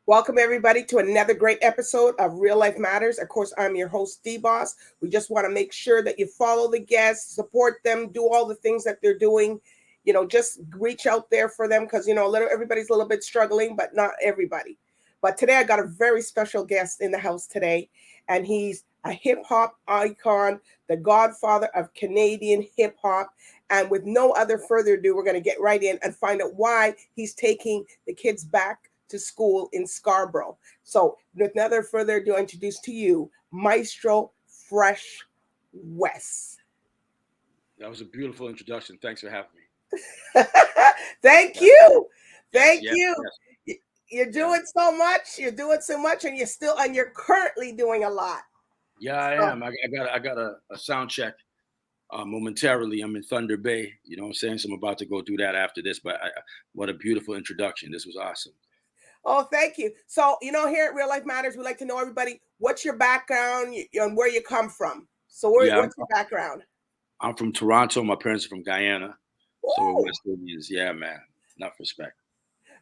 Welcome everybody to another great episode of Real Life Matters. Of course, I'm your host, DBoss. We just want to make sure that you follow the guests, support them, do all the things that they're doing. Just reach out there for them because everybody's a little bit struggling, but not everybody. But today I got a very special guest in the house today, and he's a hip hop icon, the Godfather of Canadian hip hop. And with no other further ado, we're going to get right in and find out why he's taking the kids back to school in Scarborough. So, with no other further ado, I introduce to you Maestro Fresh WES. That was a beautiful introduction. Thanks for having me. Thank you. Thank Yes, you. yes. You're doing so much. You're doing so much, and you're currently doing a lot. Yeah, I am. I got a sound check momentarily. I'm in Thunder Bay. You know what I'm saying? So I'm about to go do that after this. But what a beautiful introduction. This was awesome. Oh, thank you. So, here at Real Life Matters, we like to know everybody, what's your background and where you come from? So what's your background? I'm from Toronto. My parents are from Guyana. Ooh. So we're West Indians. Yeah, man. Enough respect.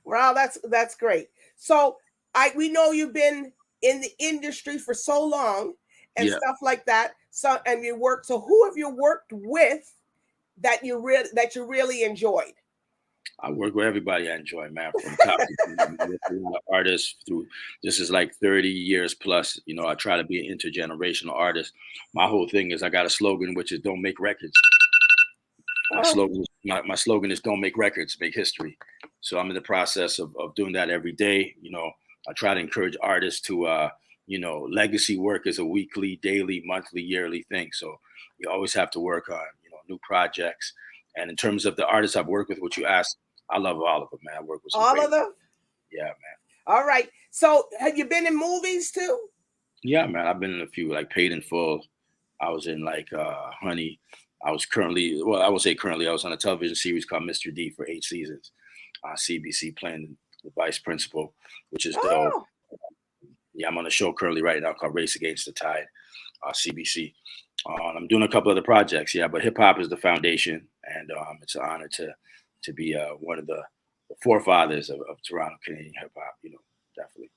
Wow, that's great. So we know you've been in the industry for so long and stuff like that. So who have you worked with that you really enjoyed? I work with everybody I enjoy, man, from top to artists through. This is like 30 years plus. I try to be an intergenerational artist. My whole thing is I got a slogan, which is don't make records. My slogan is don't make records, make history. So I'm in the process of doing that every day. I try to encourage artists to, legacy work is a weekly, daily, monthly, yearly thing. So you always have to work on, new projects. And in terms of the artists I've worked with, what you asked, I love all of them, man. I work with all of them. Yeah, man. All right. So have you been in movies too? Yeah, man. I've been in a few, like Paid in Full. I was in like Honey. I was I was on a television series called Mr. D for 8 seasons. CBC playing the vice principal, which is dope. Yeah, I'm on a show currently right now called Race Against the Tide, CBC. I'm doing a couple other projects, but hip hop is the foundation, and it's an honor to be one of the forefathers of Toronto Canadian hip hop. Definitely.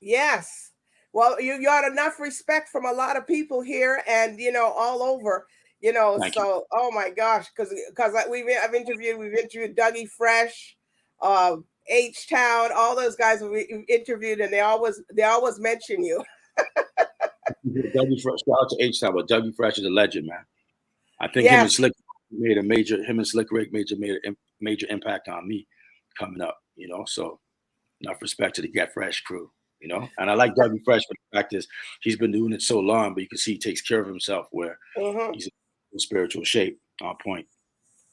Yes. Well, you got enough respect from a lot of people here, and all over. Thank you. Oh my gosh, because I've interviewed Dougie Fresh, H Town, all those guys we interviewed, and they always mention you. Dougie Fresh, shout out to H Town, but Dougie Fresh is a legend, man. I think him and Slick Rick made a major impact on me coming up. So enough respect to the Get Fresh crew. And I like Dougie Fresh, but the fact is he's been doing it so long, but you can see he takes care of himself where he's in spiritual shape on point.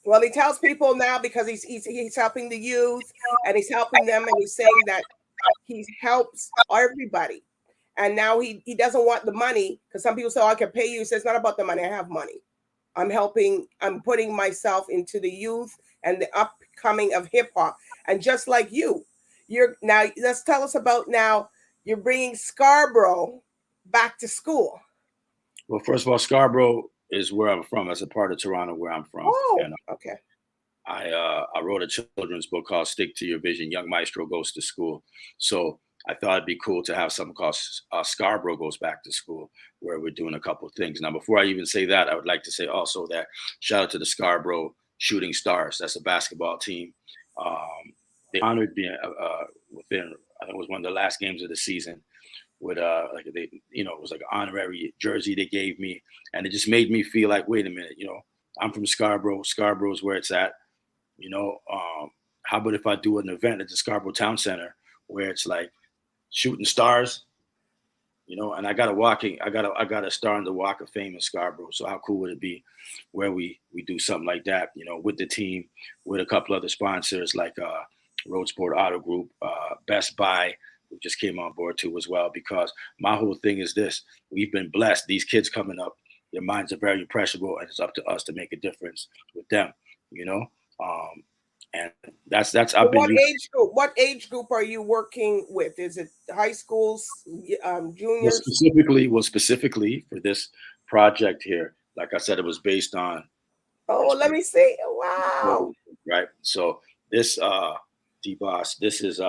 Well, he tells people now because he's helping the youth and he's helping them, and he's saying that he helps everybody. And now he doesn't want the money because some people say, oh, I can pay you. He says, it's not about the money. I have money. I'm putting myself into the youth and the upcoming of hip hop. And just like let's tell us about now, you're bringing Scarborough back to school. Well, first of all, Scarborough is where I'm from. That's a part of Toronto where I'm from. Oh, okay. I wrote a children's book called Stick to Your Vision, Young Maestro Goes to School. So I thought it'd be cool to have something called Scarborough Goes Back to School, where we're doing a couple of things. Now, before I even say that, I would like to say also that shout out to the Scarborough Shooting Stars. That's a basketball team. They honored me within, I think it was one of the last games of the season with it was like an honorary jersey they gave me. And it just made me feel like, wait a minute, I'm from Scarborough. Scarborough is where it's at. How about if I do an event at the Scarborough Town Center where it's like shooting stars, and I got a star in the Walk of Fame in Scarborough. So how cool would it be where we do something like that, with the team, with a couple other sponsors like Road Sport Auto Group, Best Buy, who just came on board too as well, because my whole thing is this: we've been blessed. These kids coming up, their minds are very impressionable, and it's up to us to make a difference with them, and that's I've been. What age group are you working with? Is it high schools, juniors? Specifically for this project here, like I said, it was based on. Oh, let me see. Wow. Right. So this DBoss, this is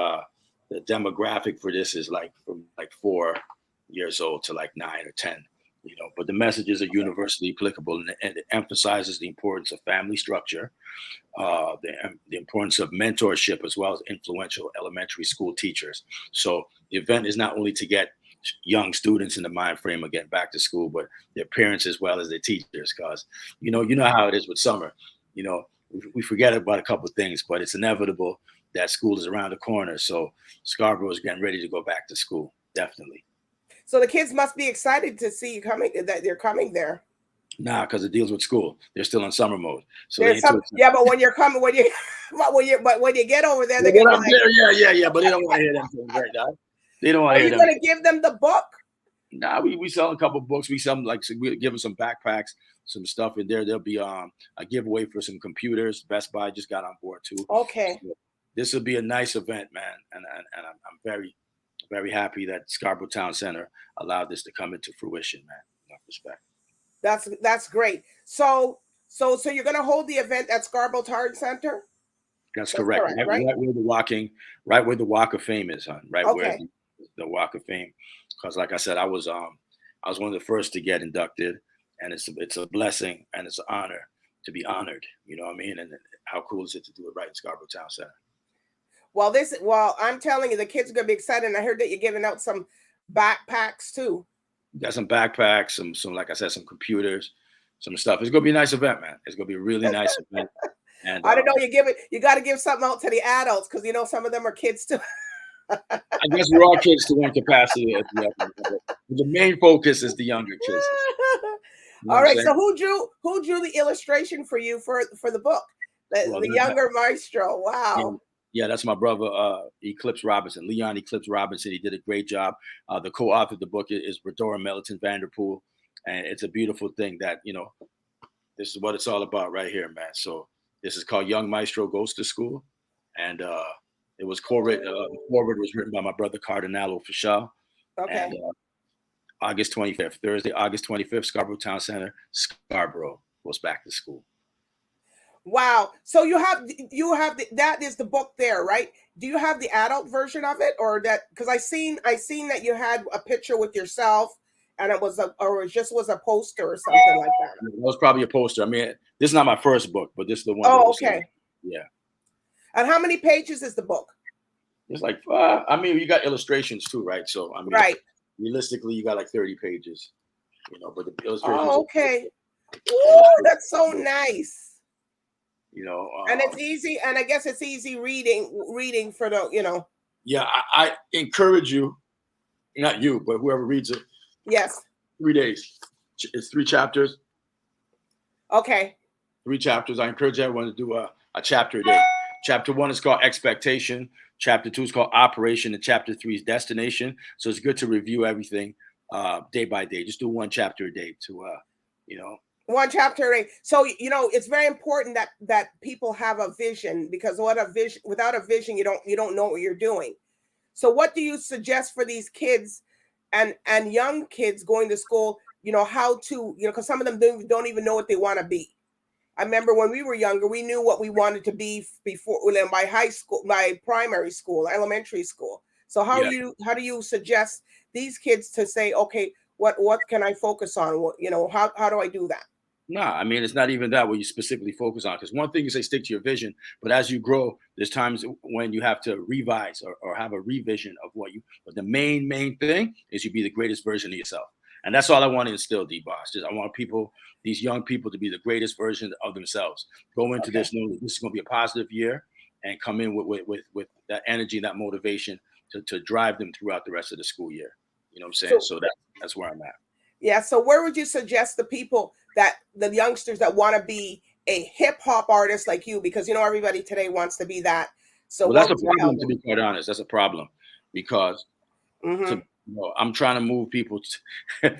the demographic for this is like from like 4 years old to like 9 or 10. But the messages are universally applicable, and it emphasizes the importance of family structure, the importance of mentorship, as well as influential elementary school teachers. So the event is not only to get young students in the mind frame of getting back to school, but their parents as well as their teachers, because you know how it is with summer. We forget about a couple of things, but it's inevitable that school is around the corner. So Scarborough is getting ready to go back to school, definitely. So the kids must be excited to see you coming, that they're coming there. Nah, because it deals with school. They're still in summer mode. So There's some, yeah, but when you're coming, when you, but when you get over there, they're gonna be like, yeah. But they don't want to hear them things right now. They don't want to are hear you them. gonna give them the book? Nah, we sell a couple books. We sell like, so we give them some backpacks, some stuff in there. There'll be a giveaway for some computers. Best Buy just got on board too. Okay. So this will be a nice event, man, and I'm very, very happy that Scarborough Town Center allowed this to come into fruition, man. Enough respect. That's great. So you're gonna hold the event at Scarborough Town Center? That's correct. Right where the Walk of Fame is, hon. Right where the Walk of Fame. Because, like I said, I was one of the first to get inducted, and it's a blessing and it's an honor to be honored. You know what I mean? And how cool is it to do it right in Scarborough Town Center? Well, I'm telling you, the kids are gonna be excited. And I heard that you're giving out some backpacks too. Got some backpacks, some like I said, some computers, some stuff. It's gonna be a nice event, man. It's gonna be a really nice event. And I don't know, you got to give something out to the adults, because some of them are kids too. I guess we're all kids to one capacity. The main focus is the younger kids. All right. So who drew the illustration for you for the book? The younger Maestro. Wow. Yeah, that's my brother, Eclipse Robinson, Leon Eclipse Robinson. He did a great job. The co-author of the book is Redora Melton Vanderpool. And it's a beautiful thing that, this is what it's all about right here, man. So this is called Young Maestro Goes to School. And it was the forward was written by my brother, Cardinal Official. Okay. And August 25th, Thursday, August 25th, Scarborough Town Center, Scarborough goes back to school. Wow. So you have that is the book there, right? Do you have the adult version of it, or that? Because I seen that you had a picture with yourself, and it just was a poster or something like that. It was probably a poster. I mean, this is not my first book, but this is the one. Oh, okay. Yeah. And how many pages is the book? It's like, you got illustrations too, right? So right. Realistically, you got like 30 pages, but the illustrations. Oh, okay. Ooh, that's so nice. And it's easy, and I guess it's easy reading for the. Yeah, I encourage you, not you, but whoever reads it. Yes. 3 days. It's 3 chapters. Okay. 3 chapters. I encourage everyone to do a chapter a day. Chapter 1 is called Expectation. Chapter 2 is called Operation, and Chapter 3 is Destination. So it's good to review everything day by day. Just do 1 chapter a day to, 1 chapter a day. So it's very important that people have a vision, because without a vision, you don't know what you're doing. So what do you suggest for these kids and young kids going to school? How to because some of them don't even know what they want to be. I remember when we were younger, we knew what we wanted to be before by high school, by primary school, elementary school. So how do you suggest these kids to say, okay, what can I focus on? How do I do that? No, I mean, it's not even that what you specifically focus on. Because one thing is, say stick to your vision, but as you grow, there's times when you have to revise or have a revision of but the main thing is you be the greatest version of yourself. And that's all I want to instill, DBoss. I want these young people to be the greatest version of themselves. Go into this knowing this is going to be a positive year, and come in with that energy, that motivation to drive them throughout the rest of the school year. You know what I'm saying? So that's where I'm at. Yeah. So where would you suggest the youngsters that want to be a hip hop artist like you? Because everybody today wants to be that. So that's a problem, to be quite honest. That's a problem, because I'm trying to move people I'm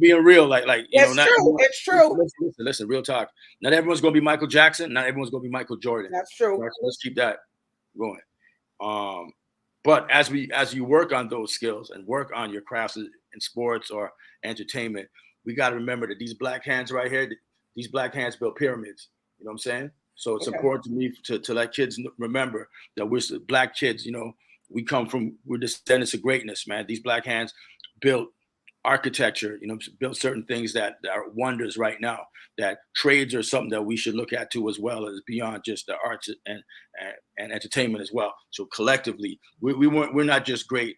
being real, like it's true. Listen, real talk. Not everyone's gonna be Michael Jackson. Not everyone's gonna be Michael Jordan. That's true. So let's keep that going. But as you work on those skills and work on your crafts in sports or entertainment, we got to remember that these black hands right here, these black hands build pyramids. You know what I'm saying? So it's Okay. important to me to let kids remember that we're Black kids. You know, we're descendants of greatness, man. These Black hands built architecture, you know, built certain things that are wonders right now. That trades are something that we should look at too, as well as beyond just the arts and entertainment as well. So collectively, we're not just great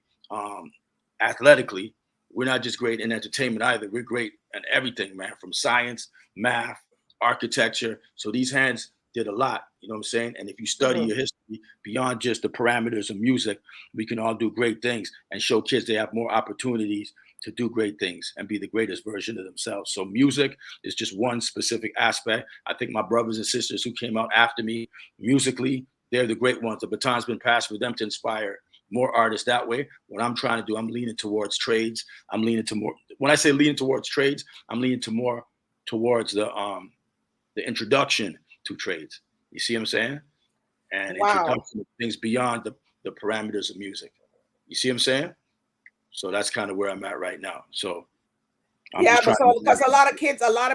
athletically. We're not just great in entertainment either. We're great in everything, man, from science, math, architecture. So these hands did a lot, you know what I'm saying? And if you study your history beyond just the parameters of music, we can all do great things and show kids they have more opportunities to do great things and be the greatest version of themselves. So music is just one specific aspect. I think my brothers and sisters who came out after me musically, they're the great ones. The baton's been passed for them to inspire more artists that way. What I'm trying to do, I'm leaning towards trades. I'm leaning to more. When I say leaning towards trades, I'm leaning to more towards the introduction to trades. You see what I'm saying? And introduction of things beyond the parameters of music. You see what I'm saying? So that's kind of where I'm at right now. So yeah, but so because a lot of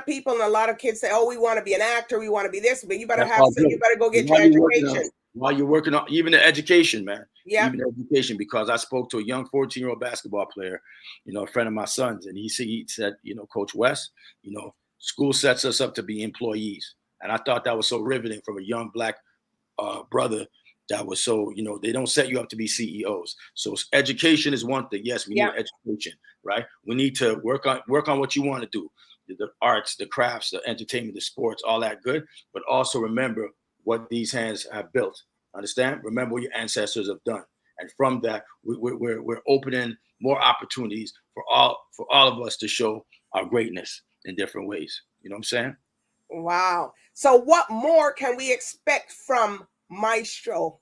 people and a lot of kids say, "Oh, we want to be an actor, we want to be this," but you better you better go get your education. While you're working on even the education, man. Yeah. Even education, because I spoke to a young 14-year-old basketball player, you know, a friend of my son's, and he said, you know, Coach WES, you know, school sets us up to be employees. And I thought that was so riveting from a young Black brother. That was so, you know, they don't set you up to be CEOs. So education is one thing. Yes, we need education, right? We need to work on what you want to do, the arts, the crafts, the entertainment, the sports, all that good. But also remember what these hands have built. Understand? Remember what your ancestors have done. And from that, we're opening more opportunities for all of us to show our greatness in different ways. You know what I'm saying? Wow. So what more can we expect from Maestro?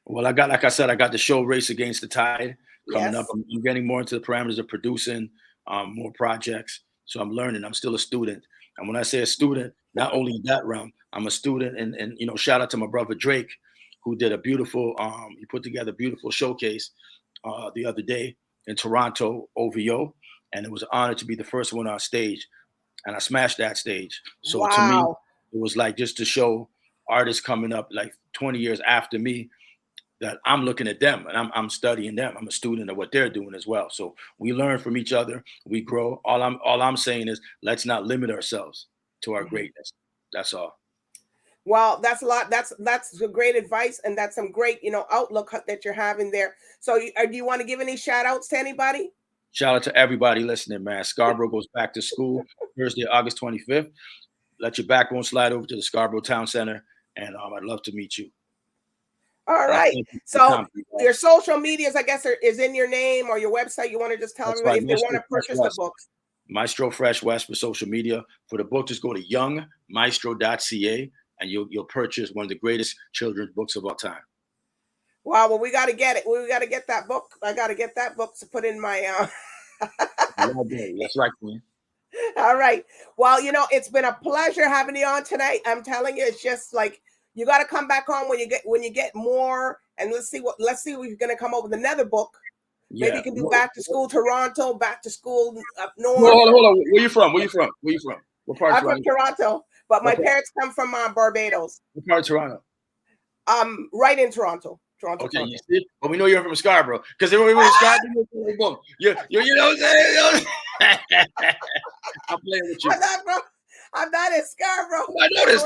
Well, like I said, I got the show Race Against the Tide coming up. I'm getting more into the parameters of producing more projects. So I'm learning. I'm still a student. And when I say a student, not only in that realm, I'm a student. And you know, shout out to my brother Drake, who did a beautiful, he put together a beautiful showcase the other day in Toronto, OVO. And it was an honor to be the first one on stage. And I smashed that stage. So to me, it was like just to show artists coming up like 20 years after me, that I'm looking at them and I'm studying them. I'm a student of what they're doing as well. So we learn from each other. We grow. All I'm saying is let's not limit ourselves to our greatness. That's all. Well, that's a lot. That's great advice, and that's some great, you know, outlook that you're having there. So, do you want to give any shout outs to anybody? Shout out to everybody listening, man. Scarborough goes back to school Thursday, August 25th. Let your backbone slide over to the Scarborough Town Center, and I'd love to meet you. All right. So your social medias, I guess, is in your name or your website. You want to just tell everybody if they want to purchase the books. Maestro Fresh West for social media. For the book, just go to youngmaestro.ca and you'll purchase one of the greatest children's books of all time. Wow. Well, we got to get it. We got to get that book. I got to get that book to put in my. That's right, Queen. All right. Well, you know, it's been a pleasure having you on tonight. I'm telling you, it's just like. You got to come back on when you get more, and let's see if we're going to come up with another book. Maybe you can do Back to School Toronto, Back to School up north. Hold on. Where you from? What part I'm from Toronto, but my parents come from Barbados. What part of Toronto? Right in Toronto. Okay, Toronto. You see? But we know you're from Scarborough because they were in Scarborough. You know what I'm saying? I'm playing with you. I'm not in Scarborough. I noticed.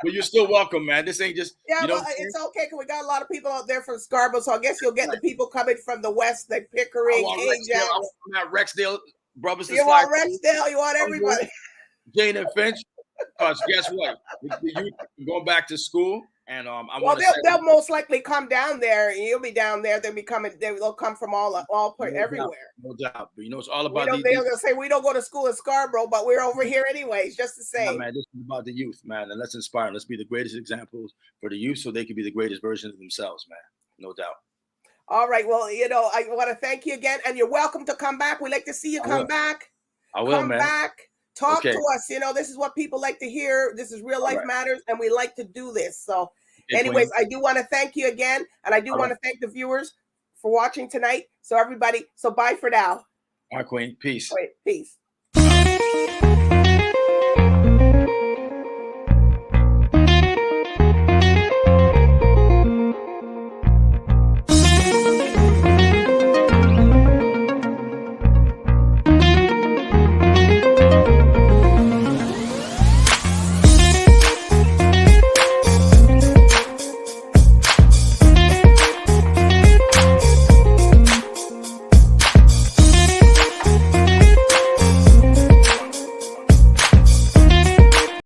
But you're still welcome, man. This ain't just. Yeah, well, it's okay because we got a lot of people out there from Scarborough, so I guess you'll get the people coming from the west, like Pickering, Ajax. I want Rexdale brothers. You want Rexdale? You want everybody? Jane and Finch. Because guess what? The youth going back to school, and they'll most likely come down there, and you'll be down there. They'll come from everywhere. No doubt. But you know, it's all about. They're gonna say we don't go to school in Scarborough, but we're over here anyways. Just to say, man, this is about the youth, man, and let's inspire. Let's be the greatest examples for the youth, so they can be the greatest versions of themselves, man. No doubt. All right. Well, you know, I want to thank you again, and you're welcome to come back. We like to see you come back. I will, come back. Talk to us. You know, this is what people like to hear. This is Real Life Matters, and we like to do this. So, anyways, I do want to thank you again, and I do want to thank the viewers for watching tonight. So, everybody, bye for now. All right, Queen. Peace. Peace.